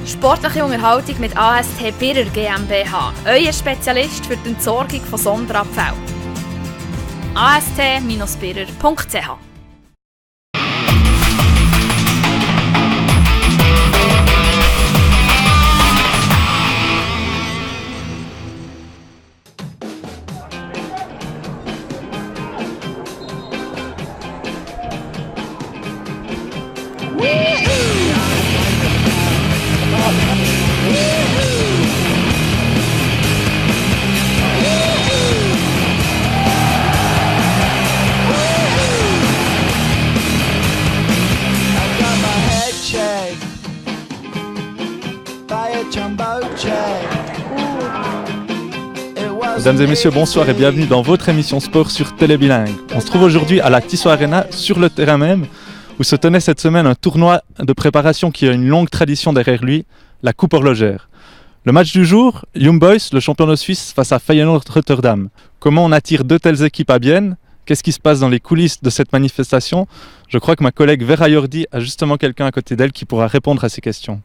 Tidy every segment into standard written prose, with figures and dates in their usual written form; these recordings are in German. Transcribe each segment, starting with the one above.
Sportliche Unterhaltung mit AST Birrer GmbH. Euer Spezialist für die Entsorgung von Sonderabfällen. ast-birrer.ch. Mesdames et messieurs, bonsoir et bienvenue dans votre émission sport sur Télé Bilingue. On se trouve aujourd'hui à la Tissot Arena, sur le terrain même, où se tenait cette semaine un tournoi de préparation qui a une longue tradition derrière lui, la Coupe Horlogère. Le match du jour, Young Boys, le champion de Suisse, face à Feyenoord Rotterdam. Comment on attire deux telles équipes à Bienne? Qu'est-ce qui se passe dans les coulisses de cette manifestation? Je crois que ma collègue Vera Jordi a justement quelqu'un à côté d'elle qui pourra répondre à ces questions.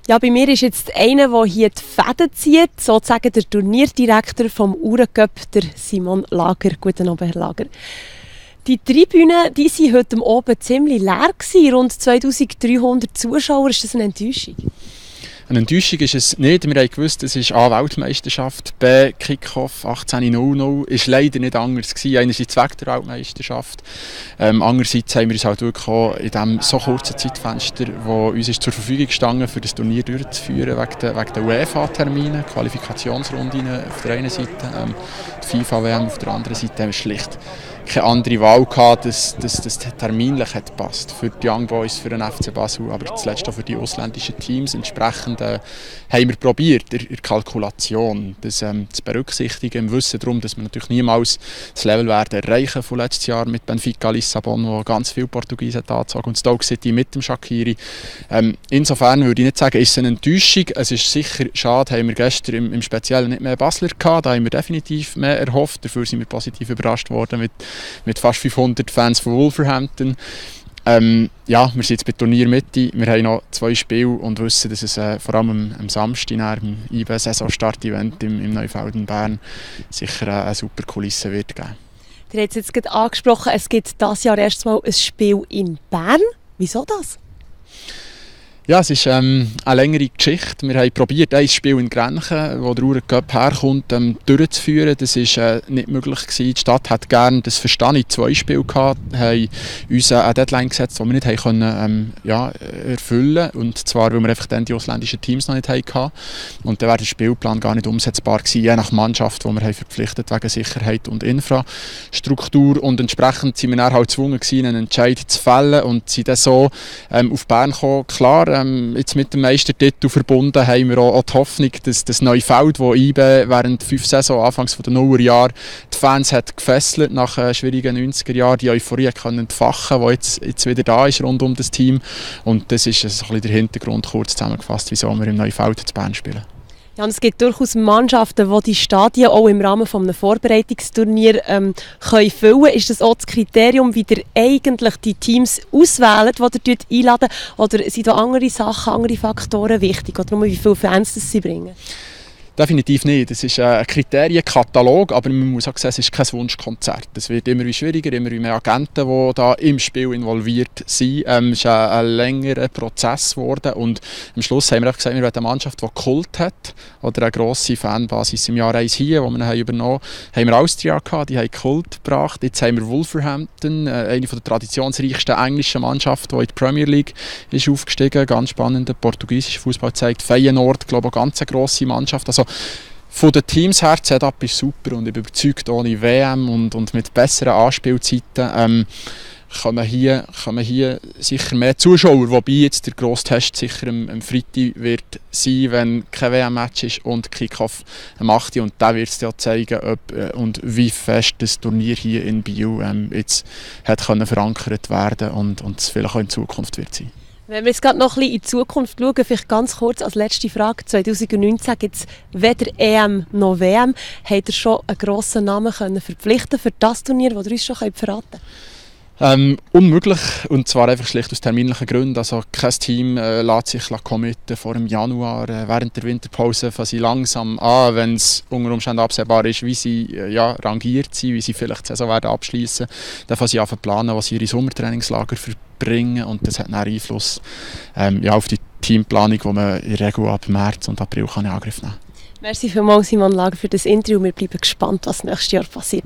Ja, bei mir ist jetzt einer, der hier die Fäden zieht, sozusagen der Turnierdirektor vom Uhrencup, der Simon Lager. Guten Abend, Herr Lager. Die Tribünen, die waren heute Abend ziemlich leer gewesen, rund 2300 Zuschauer. Ist das eine Enttäuschung? Eine Enttäuschung ist es nicht. Wir haben gewusst, es ist A, Weltmeisterschaft, B, Kickoff 18:00. Ist leider nicht anders gewesen. Einerseits wegen der Weltmeisterschaft. Andererseits haben wir uns halt wirklich auch in diesem so kurzen Zeitfenster, das uns ist zur Verfügung gestanden, für das Turnier durchzuführen, wegen der UEFA-Termine, Qualifikationsrunden auf der einen Seite, die FIFA-WM auf der anderen Seite, haben wir schlicht keine andere Wahl gehabt, dass das terminlich hat passt für die Young Boys, für den FC Basel, aber zuletzt auch für die ausländischen Teams. Entsprechend haben wir probiert, in der Kalkulation das zu berücksichtigen, im Wissen darum, dass wir natürlich niemals das Level werden erreichen von letztes Jahr mit Benfica Lissabon, wo ganz viele Portugiesen angezogen und Stoke City mit dem Shaqiri. Insofern würde ich nicht sagen, ist es eine Enttäuschung. Es ist sicher schade, haben wir gestern im Speziellen nicht mehr Basler gehabt, da haben wir definitiv mehr erhofft. Dafür sind wir positiv überrascht worden mit fast 500 Fans von Wolverhampton. Ja, wir sind jetzt bei Turniermitte, wir haben noch 2 Spiele und wissen, dass es vor allem am Samstag nach dem IB-Saisonstart-Event im Neufelden Bern sicher eine super Kulisse wird geben. Ihr habt es jetzt gerade angesprochen, es gibt dieses Jahr erstmal ein Spiel in Bern. Wieso das? Ja, es ist eine längere Geschichte. Wir haben probiert, ein Spiel in Grenchen, wo der Uhrencup herkommt, durchzuführen. Das war nicht möglich gewesen. Die Stadt hat gerne, das verstehe ich, 2 Spiele gehabt, haben uns eine Deadline gesetzt, die wir nicht haben erfüllen konnten. Und zwar, weil wir einfach dann die ausländischen Teams noch nicht hatten. Und dann wäre der Spielplan gar nicht umsetzbar gewesen, je nach Mannschaft, die wir haben verpflichtet wegen Sicherheit und Infrastruktur. Und entsprechend sind wir dann halt gezwungen gewesen, einen Entscheid zu fällen und sind dann so auf Bern gekommen. Klar, jetzt mit dem Meistertitel verbunden haben wir auch die Hoffnung, dass das Neufeld, das IB während 5 Saison, anfangs der 0er-Jahre, die Fans hat gefesselt nach schwierigen 90er-Jahren, die Euphorie können entfachen, die jetzt wieder da ist rund um das Team. Und das ist ein bisschen der Hintergrund, kurz zusammengefasst, wieso wir im Neufeld zu Bern spielen. Ja, und es gibt durchaus Mannschaften, die die Stadien auch im Rahmen eines Vorbereitungsturniers können füllen. Ist das auch das Kriterium, wie ihr eigentlich die Teams auswählt, die ihr einladen? Oder sind da andere Sachen, andere Faktoren wichtig? Oder nur wie viele Fans das sie bringen? Definitiv nicht. Es ist ein Kriterienkatalog, aber man muss auch sagen, es ist kein Wunschkonzert. Es wird immer schwieriger, immer mehr Agenten, die da im Spiel involviert sind. Es ist ein längerer Prozess geworden und am Schluss haben wir auch gesagt, wir wollen eine Mannschaft, die Kult hat oder eine grosse Fanbasis. Im Jahr 1 hier, wo wir haben übernommen haben, wir Austria gehabt, die haben Kult gebracht. Jetzt haben wir Wolverhampton, eine der traditionsreichsten englischen Mannschaften, die in die Premier League ist aufgestiegen. Ganz spannender portugiesischer Fußball zeigt. Feyenoord, glaube ich, eine ganz grosse Mannschaft. Also, von den Teams her, das Setup ist super und ich bin überzeugt, ohne WM und mit besseren Anspielzeiten kommen hier sicher mehr Zuschauer, wobei jetzt der grosse Test sicher am Freitag wird sein, wenn kein WM-Match ist und Kickoff am 8. Und da wird es ja zeigen, ob und wie fest das Turnier hier in Biel jetzt hat können verankert werden und es vielleicht auch in Zukunft wird sein. Wenn wir jetzt gerade noch ein bisschen in die Zukunft schauen, vielleicht ganz kurz als letzte Frage. 2019 gibt es weder EM noch WM. Habt ihr schon einen grossen Namen können verpflichten für das Turnier, das ihr uns schon verraten könnt? Unmöglich, und zwar einfach schlicht aus terminlichen Gründen. Also kein Team lässt sich committen vor dem Januar. Während der Winterpause fangen sie langsam an, wenn es unter Umständen absehbar ist, wie sie rangiert sind, wie sie vielleicht die Saison werden abschließen. Dann fangen sie an zu planen, was sie ihre Sommertrainingslager verbringen, und das hat einen Einfluss auf die Teamplanung, die man in der Regel ab März und April in Angriff nehmen kann. Merci vielmals, Simon Lager, für das Interview. Wir bleiben gespannt, was nächstes Jahr passiert.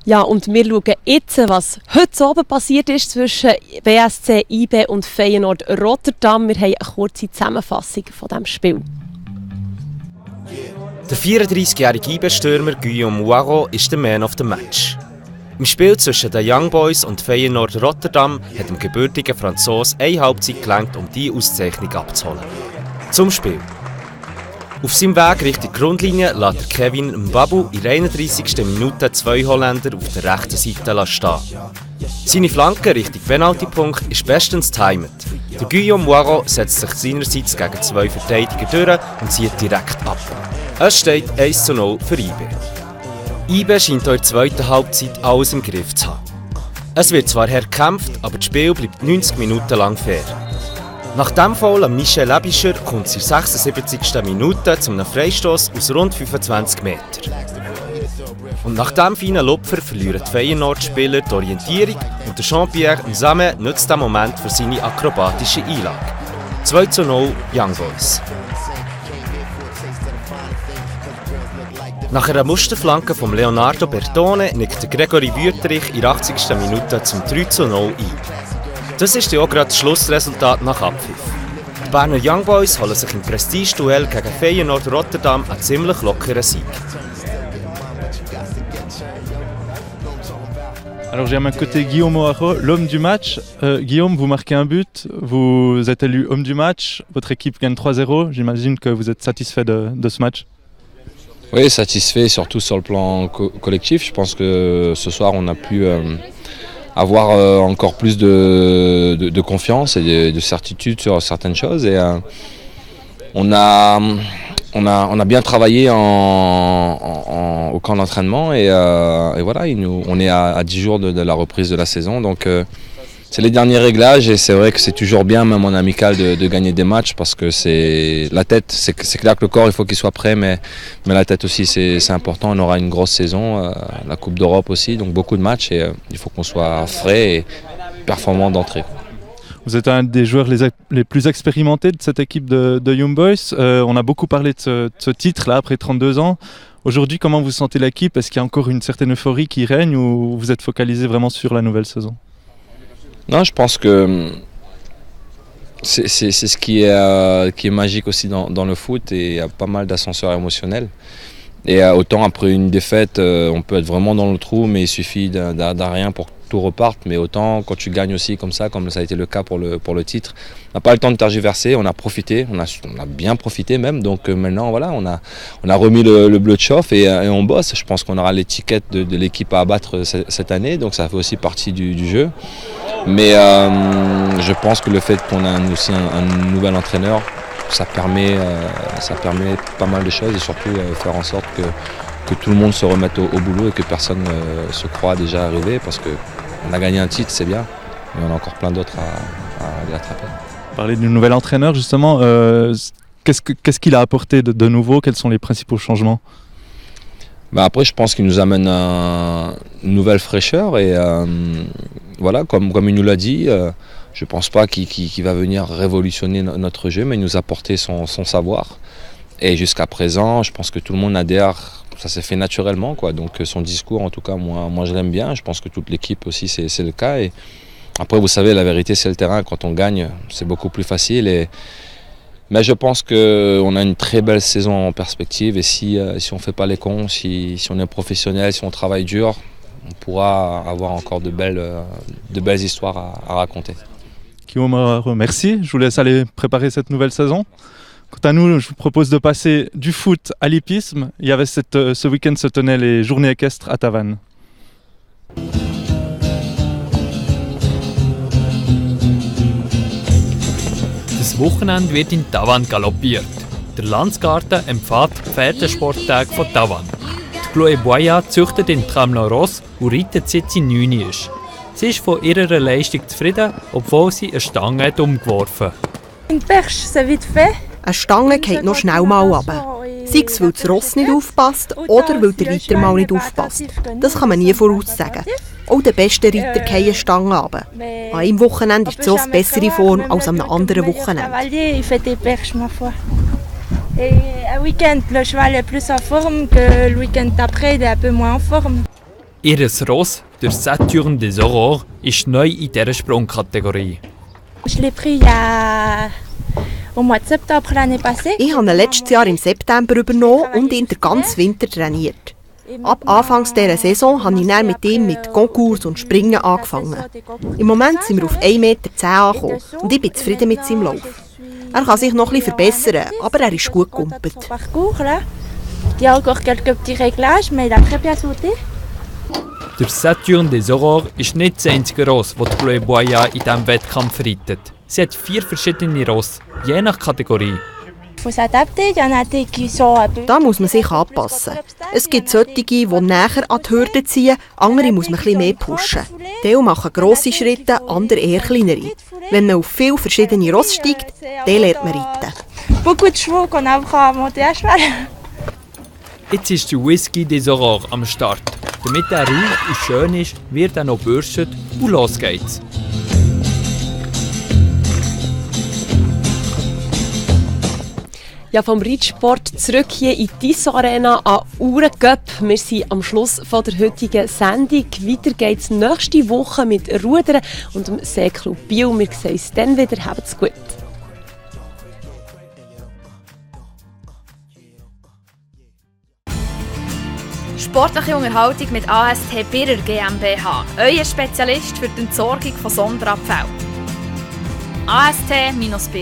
Ja, und wir schauen jetzt, was heute Abend passiert ist zwischen BSC, IB und Feyenoord Rotterdam. Wir haben eine kurze Zusammenfassung von diesem Spiel. Der 34-jährige IB-Stürmer Guillaume Moirot ist der Man of the Match. Im Spiel zwischen den Young Boys und Feyenoord Rotterdam hat dem gebürtigen Franzose eine Halbzeit gelangt, um diese Auszeichnung abzuholen. Zum Spiel. Auf seinem Weg Richtung Grundlinie lässt Kevin Mbabu in der 31. Minute 2 Holländer auf der rechten Seite stehen. Seine Flanke Richtung Penaltypunkt ist bestens timet. Der Guillaume Moirot setzt sich seinerseits gegen 2 Verteidiger durch und zieht direkt ab. Es steht 1:0 für IB. IB scheint auch in der zweiten Halbzeit alles im Griff zu haben. Es wird zwar hart gekämpft, aber das Spiel bleibt 90 Minuten lang fair. Nach dem Foul an Michel Aebischer kommt es in der 76. Minute zu einem Freistoß aus rund 25 Metern. Und nach diesem feinen Lupfer verlieren die Feyenoord-Spieler die Orientierung und der Jean-Pierre Nsame nutzt den Moment für seine akrobatische Einlage. 2:0 Young Boys. Nach einer Musterflanke von Leonardo Bertone nickt Gregory Wüterich in der 80. Minute zum 3:0 ein. Das ist ja auch gerade das Schlussresultat nach Abpfiff. Die Berner Young Boys holen sich im Prestige-Duell gegen Feyenoord Rotterdam einen ziemlich lockeren Sieg. Alors j'ai à ma côté Guillaume Moirot, l'homme du match. Guillaume, vous marquez un but, vous êtes élu homme du match, votre équipe gagne 3-0. J'imagine que vous êtes satisfait de ce match. Oui, satisfait surtout sur le plan collectif. Je pense que ce soir on a pu avoir encore plus de confiance et de certitude sur certaines choses. Et on a bien travaillé au camp d'entraînement et voilà, on est à 10 jours de la reprise de la saison. Donc c'est les derniers réglages et c'est vrai que c'est toujours bien, même en amical, de gagner des matchs parce que c'est la tête, c'est clair que le corps il faut qu'il soit prêt, mais la tête aussi c'est important. On aura une grosse saison, la Coupe d'Europe aussi, donc beaucoup de matchs et il faut qu'on soit frais et performant d'entrée. Vous êtes un des joueurs les plus expérimentés de cette équipe de Young Boys. On a beaucoup parlé de ce titre-là après 32 ans. Aujourd'hui, comment vous sentez l'équipe? Est-ce qu'il y a encore une certaine euphorie qui règne ou vous êtes focalisé vraiment sur la nouvelle saison? Non, je pense que c'est ce qui est magique aussi dans le foot et il y a pas mal d'ascenseurs émotionnels. Et autant après une défaite, on peut être vraiment dans le trou, mais il suffit d'un rien pour que tout reparte. Mais autant quand tu gagnes aussi comme ça a été le cas pour le titre, on n'a pas le temps de tergiverser, on a profité, on a bien profité même. Donc maintenant voilà, on a remis le bleu de chauffe et on bosse. Je pense qu'on aura l'étiquette de l'équipe à abattre cette année, donc ça fait aussi partie du jeu. Mais je pense que le fait qu'on a aussi un nouvel entraîneur, ça permet pas mal de choses et surtout faire en sorte que tout le monde se remette au boulot et que personne se croit déjà arrivé parce qu'on a gagné un titre, c'est bien, mais on a encore plein d'autres à aller attraper. Parler du nouvel entraîneur justement, qu'est-ce qu'il a apporté de nouveau? Quels sont les principaux changements? Après, je pense qu'il nous amène une nouvelle fraîcheur et voilà, comme il nous l'a dit, je ne pense pas qu'il va venir révolutionner notre jeu, mais il nous a apporté son savoir. Et jusqu'à présent, je pense que tout le monde adhère, ça s'est fait naturellement, quoi. Donc son discours, en tout cas, moi je l'aime bien. Je pense que toute l'équipe aussi, c'est le cas. Et après, vous savez, la vérité, c'est le terrain. Quand on gagne, c'est beaucoup plus facile. Mais je pense qu'on a une très belle saison en perspective et si on ne fait pas les cons, si on est professionnel, si on travaille dur, on pourra avoir encore de belles histoires à raconter. Guillaume, merci. Je vous laisse aller préparer cette nouvelle saison. Quant à nous, je vous propose de passer du foot à l'hippisme. Il y avait ce week-end se tenaient les journées équestres à Tavannes. Das Wochenende wird in Tavannes galoppiert. Der Landsgarten empfiehlt die Pferdesporttage von Tavannes. Die Chloé Boya züchtet in Tramelin Ross und reitet seit sie 9 ist. Sie ist von ihrer Leistung zufrieden, obwohl sie eine Stange hat umgeworfen. Eine Stange geht noch schnell mal runter. Sei es, weil das Ross nicht aufpasst oder weil der Reiter mal nicht aufpasst. Das kann man nie voraussagen. Auch der beste Reiter fallen Stangen runter. An einem Wochenende ist so eine bessere Form als an einem anderen Wochenende. Ihr Ross, der Saturne des Aurores, ist neu in dieser Sprungkategorie. Ich habe ihn letztes Jahr im September übernommen und ihn den ganzen Winter trainiert. Ab Anfangs dieser Saison habe ich dann mit ihm mit Konkurs und Springen angefangen. Im Moment sind wir auf 1,10 Meter angekommen und ich bin zufrieden mit seinem Lauf. Er kann sich noch ein bisschen verbessern, aber er ist gut gegumpelt. Der Saturne des Aurores ist nicht das einzige Ross, das die Bleu Boya in diesem Wettkampf reitet. Sie hat 4 verschiedene Ross, je nach Kategorie. Da muss man sich anpassen. Es gibt solche, die näher an die Hürde ziehen, andere muss man etwas mehr pushen. Die machen grosse Schritte, andere eher kleinere. Wenn man auf viele verschiedene Ross steigt, dann lernt man reiten. Jetzt ist der Whisky des Aurores am Start. Damit er reich und schön ist, wird er noch gebürstet und los geht's. Ja, vom Reitsport zurück hier in die Tissot Arena an Uhrencup. Wir sind am Schluss von der heutigen Sendung. Weiter geht es nächste Woche mit Rudern und dem Seeklub Biel. Wir sehen uns dann wieder. Habt's gut. Sportliche Unterhaltung mit AST Birrer GmbH. Euer Spezialist für die Entsorgung von Sonderabfällen. ast-birrer.ch